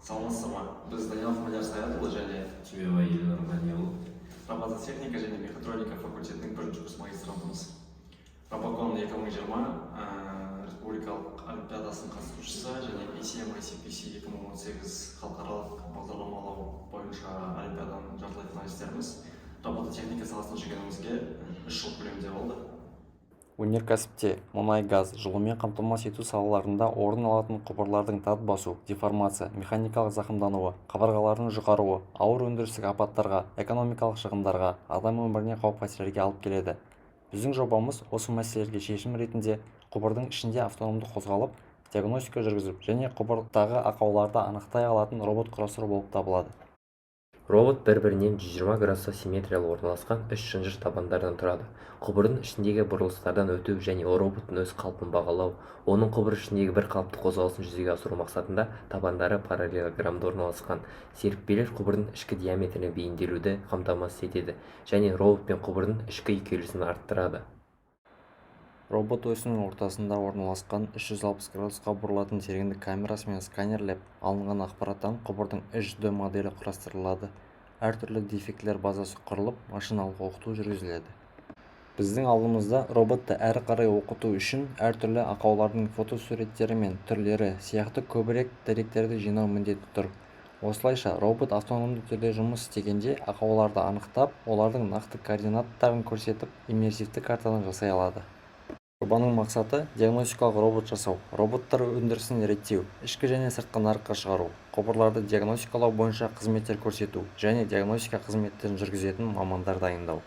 Саламатсыздар ма? Біз Данилов Мадияр Саятұлы және Түймебай Елнұр Ғаниұлы робототехника және мехатроника факультетінің бірінші курс магистрантымыз. Робокон 2020 республикалық олимпиадасының қатысушысы және ECM ICPC 2018 халықаралық бағдарламалау бойынша олимпиаданың жартылай финалистеріміз. Робототехника саласына жүргенімізге 3 жыл көлемінде болды. Өнеркәсіпте мұнай-газ, жылумен қамтамасыз ету салаларында орын алатын құбырлардың тат басу, деформация, механикалық зақымдануы, қабырғалардың жұқаруы, ауыр өндірістік апаттарға, экономикалық шығындарға, адам өміріне қауіп-қатерге алып келеді. Біздің жобамыз осы мәселелерге шешім ретінде құбырдың ішінде автономды қозғалып, диагностика жүргізіп және құбырдағы ақауларды анықтай алатын робот құрастыру болып табылады. Робот бір-бірінен 120 градуста симметриялы орналасқан 3 шынжыр табандардан тұрады. Құбырдың ішіндегі бұрылыстардан өту және роботтың өз қалпын бағалау, оның құбыр ішіндегі бір қалыпты қозғалысын жүзеге асыру мақсатында табандары параллелограммда орналасқан. Серіппелер құбырдың ішкі диаметріне бейімделуді қамтамасыз етеді және робот пен құбырдың ішкі үйкелісін арттырады. Робот осінің ортасында орналасқан 360 градусқа бұрылатын тереңдік камерасымен сканерлеп алынған ақпараттан құбырдың 3D моделі құрастырылады. Әртүрлі дефектілер базасы құрылып, машиналық оқыту жүргізіледі. Біздің алдымызда роботты әрі қарай оқыту үшін әртүрлі ақаулардың фотосуреттері мен түрлері сияқты көбірек деректерді жинау міндеті тұр. Осылайша робот автономды түрде жұмыс істегенде ақауларды анықтап, олардың нақты координаттарын көрсетіп, иммерсивті картаны жасай алады. Жобаның мақсаты диагностикалық робот жасау, роботтар өндірісін реттеу, ішкі және сыртқы нарыққа шығару, құбырларды диагностикалау бойынша қызметтер көрсету және диагностика қызметтерін жүргізетін мамандар дайындау.